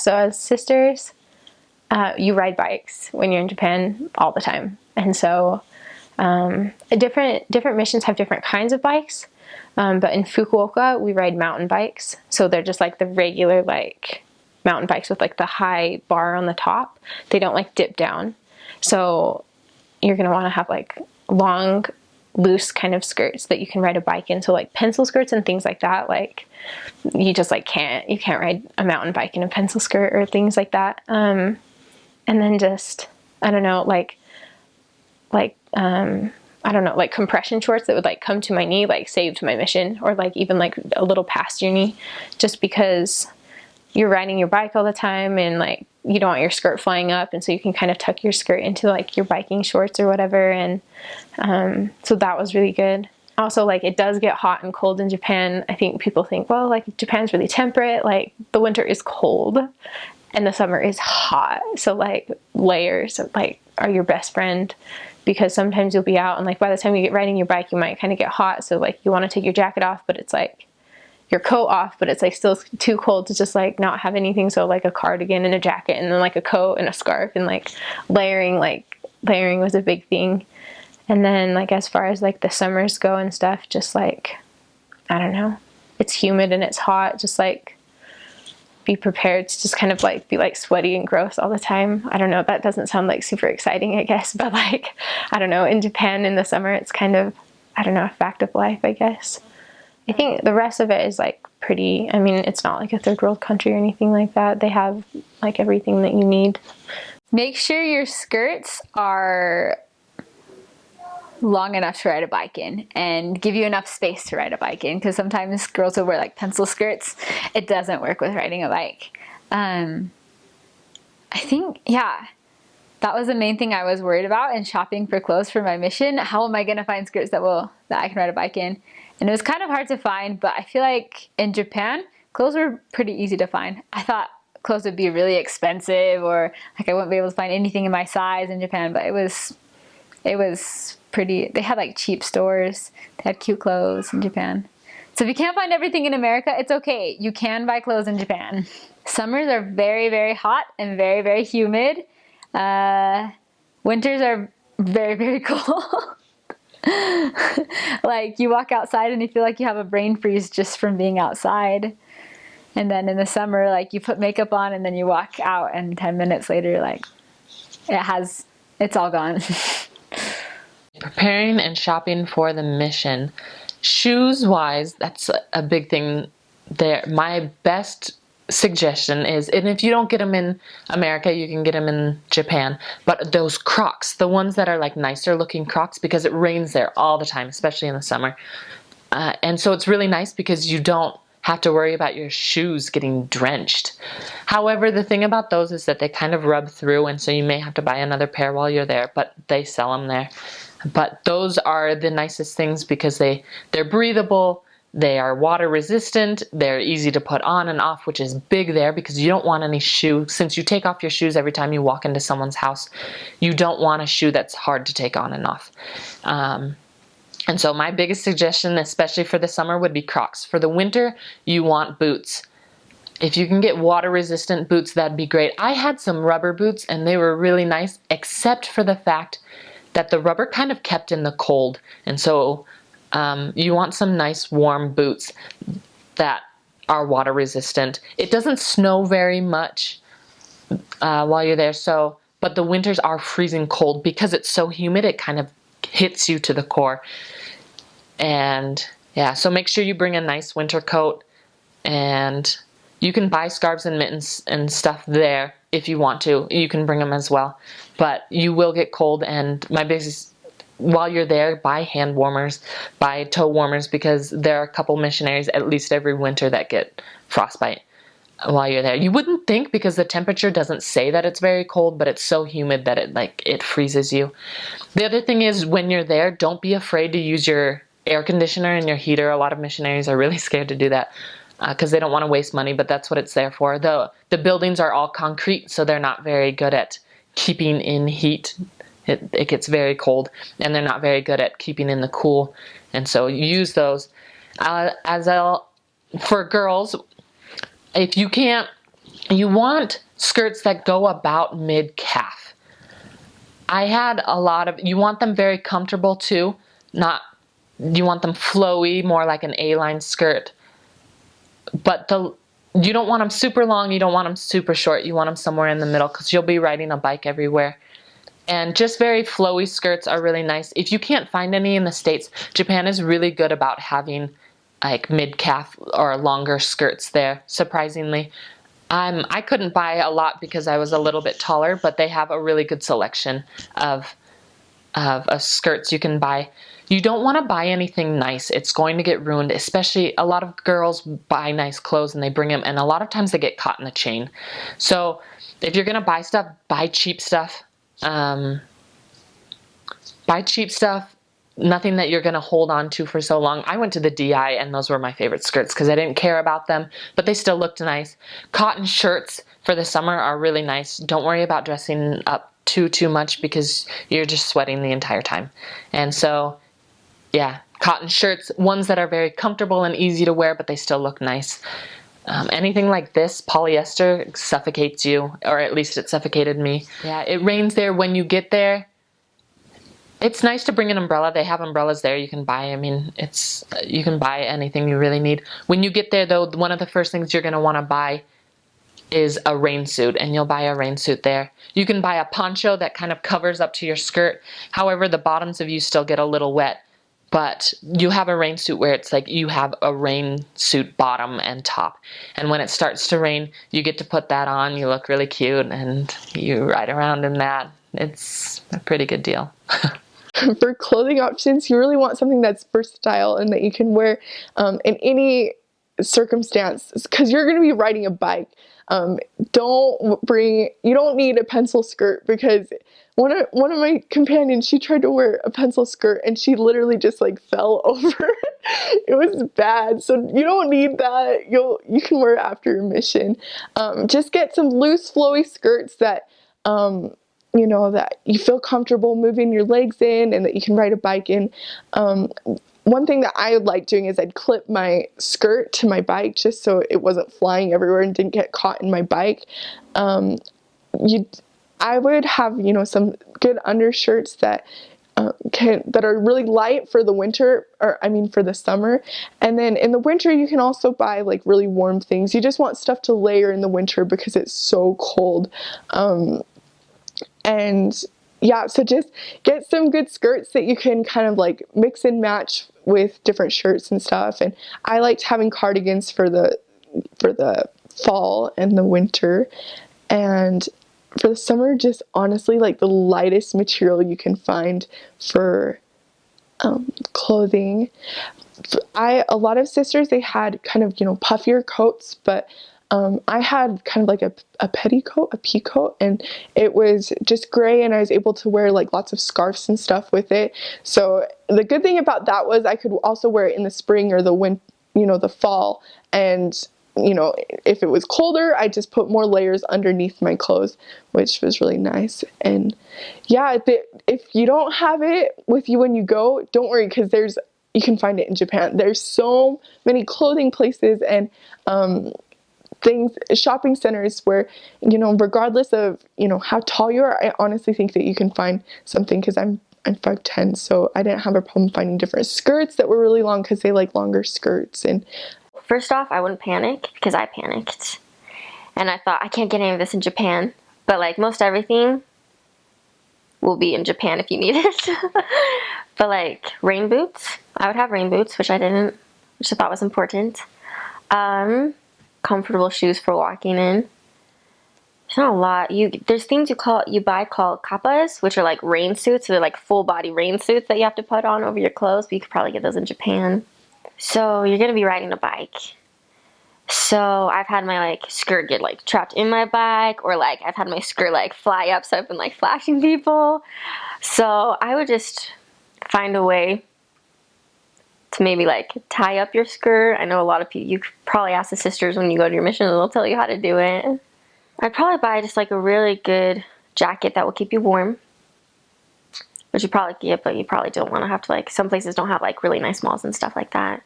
So as sisters, you ride bikes when you're in Japan all the time. And so different missions have different kinds of bikes. But in Fukuoka, we ride mountain bikes. So they're just like the regular like mountain bikes with like the high bar on the top. They don't like dip down. So you're going to want to have like long, loose kind of skirts that you can ride a bike in. So like pencil skirts and things like that, like you just like you can't ride a mountain bike in a pencil skirt or things like that. And then just, I don't know, like compression shorts that would like come to my knee, like saved my mission, or like even like a little past your knee, just because you're riding your bike all the time and like you don't want your skirt flying up, and so you can kind of tuck your skirt into like your biking shorts or whatever. And so that was really good. Also, like it does get hot and cold in Japan. I think people think, well, like Japan's really temperate, like the winter is cold and the summer is hot, so like layers like are your best friend, because sometimes you'll be out and like by the time you get riding your bike you might kind of get hot, so like you want to take your jacket off but it's like your coat off, but it's like still too cold to just like not have anything, so like a cardigan and a jacket and then like a coat and a scarf, and like layering was a big thing. And then like as far as like the summers go and stuff, just like I don't know, it's humid and it's hot, just like be prepared to just kind of like be like sweaty and gross all the time. I don't know, that doesn't sound like super exciting, I guess, but like I don't know, in Japan in the summer it's kind of, I don't know, a fact of life, I guess. I think the rest of it is like pretty, I mean, it's not like a third world country or anything like that. They have like everything that you need. Make sure your skirts are long enough to ride a bike in and give you enough space to ride a bike in, because sometimes girls will wear like pencil skirts. It doesn't work with riding a bike. I think, yeah, that was the main thing I was worried about in shopping for clothes for my mission. How am I going to find skirts that I can ride a bike in? And it was kind of hard to find, but I feel like in Japan, clothes were pretty easy to find. I thought clothes would be really expensive, or like I wouldn't be able to find anything in my size in Japan, but it was pretty, they had like cheap stores. They had cute clothes in Japan. So if you can't find everything in America, it's okay. You can buy clothes in Japan. Summers are very, very hot and very, very humid. Winters are very, very cold. Like you walk outside and you feel like you have a brain freeze just from being outside. And then in the summer, like you put makeup on and then you walk out and 10 minutes later, like it's all gone. Preparing and shopping for the mission. Shoes wise, that's a big thing there. My best suggestion is, and if you don't get them in America, you can get them in Japan, but those Crocs, the ones that are like nicer looking Crocs, because it rains there all the time, especially in the summer. And so it's really nice because you don't have to worry about your shoes getting drenched. However, the thing about those is that they kind of rub through, and so you may have to buy another pair while you're there, but they sell them there. But those are the nicest things because they're breathable, they are water resistant, they're easy to put on and off, which is big there because you don't want any shoe, since you take off your shoes every time you walk into someone's house, you don't want a shoe that's hard to take on and off. And so my biggest suggestion, especially for the summer, would be Crocs. For the winter, you want boots. If you can get water-resistant boots, that'd be great. I had some rubber boots, and they were really nice, except for the fact that the rubber kind of kept in the cold. And so you want some nice warm boots that are water-resistant. It doesn't snow very much while you're there, but the winters are freezing cold because it's so humid, it kind of hits you to the core. And yeah, so make sure you bring a nice winter coat, and you can buy scarves and mittens and stuff there if you want to. You can bring them as well, but you will get cold. And my biggest, while you're there, buy hand warmers, buy toe warmers, because there are a couple missionaries at least every winter that get frostbite while you're there. You wouldn't think, because the temperature doesn't say that it's very cold, but it's so humid that it freezes you. The other thing is, when you're there, don't be afraid to use your air conditioner and your heater. A lot of missionaries are really scared to do that because they don't want to waste money, but that's what it's there for. The buildings are all concrete, so they're not very good at keeping in heat. It gets very cold, and they're not very good at keeping in the cool, and so you use those. For girls, if you can't you want skirts that go about mid-calf. I had a lot of, you want them very comfortable too, not, you want them flowy, more like an A-line skirt. But you don't want them super long, you don't want them super short, you want them somewhere in the middle because you'll be riding a bike everywhere. And just very flowy skirts are really nice. If you can't find any in the States, Japan is really good about having like mid-calf or longer skirts there, surprisingly. I couldn't buy a lot because I was a little bit taller, but they have a really good selection of skirts you can buy. You don't want to buy anything nice. It's going to get ruined, especially a lot of girls buy nice clothes and they bring them, and a lot of times they get caught in the chain. So if you're going to buy stuff, buy cheap stuff. Buy cheap stuff, nothing that you're going to hold on to for so long. I went to the DI and those were my favorite skirts because I didn't care about them, but they still looked nice. Cotton shirts for the summer are really nice. Don't worry about dressing up too much because you're just sweating the entire time. And so, yeah, cotton shirts, ones that are very comfortable and easy to wear, but they still look nice. Anything like this, polyester, suffocates you, or at least it suffocated me. Yeah, it rains there. When you get there, it's nice to bring an umbrella. They have umbrellas there you can buy. I mean, you can buy anything you really need. When you get there, though, one of the first things you're going to want to buy is a rain suit, and you'll buy a rain suit there. You can buy a poncho that kind of covers up to your skirt. However, the bottoms of you still get a little wet. But you have a rain suit where it's like you have a rain suit bottom and top. And when it starts to rain, you get to put that on. You look really cute and you ride around in that. It's a pretty good deal. For clothing options, you really want something that's versatile and that you can wear in any circumstance, because you're going to be riding a bike. You don't need a pencil skirt, because one of my companions, she tried to wear a pencil skirt and she literally just like fell over. It was bad. So you don't need that. You can wear it after your mission. Just get some loose flowy skirts that that you feel comfortable moving your legs in and that you can ride a bike in. One thing that I like doing is I'd clip my skirt to my bike just so it wasn't flying everywhere and didn't get caught in my bike. I would have, some good undershirts that are really light for the winter, for the summer. And then in the winter, you can also buy like really warm things. You just want stuff to layer in the winter because it's so cold. And yeah, so just get some good skirts that you can kind of like mix and match with different shirts and stuff. And I liked having cardigans for the fall and the winter. And for the summer, just honestly like the lightest material you can find for clothing. A lot of sisters, they had kind of, puffier coats, but I had kind of like a petticoat, a peacoat, and it was just gray, and I was able to wear like lots of scarves and stuff with it. So the good thing about that was I could also wear it in the spring or the fall, and if it was colder, I just put more layers underneath my clothes, which was really nice. And yeah, if you don't have it with you when you go, don't worry, because you can find it in Japan. There's so many clothing places and shopping centers where, regardless of, how tall you are, I honestly think that you can find something, because I'm 5'10", so I didn't have a problem finding different skirts that were really long because they like longer skirts. And first off, I wouldn't panic because I panicked. And I thought, I can't get any of this in Japan. But like most everything will be in Japan if you need it. But like rain boots, I would have rain boots, which I didn't, which I thought was important. Comfortable shoes for walking in. There's not a lot. There's things you buy called kappas, which are like rain suits. So they're like full body rain suits that you have to put on over your clothes, but you could probably get those in Japan. So you're gonna be riding a bike. So I've had my like skirt get like trapped in my bike, or like I've had my skirt like fly up, so I've been like flashing people. So I would just find a way to maybe like tie up your skirt. I know a lot of people, you probably ask the sisters when you go to your mission and they'll tell you how to do it. I'd probably buy just like a really good jacket that will keep you warm, which you probably get, but you probably don't want to have to like, some places don't have like really nice malls and stuff like that.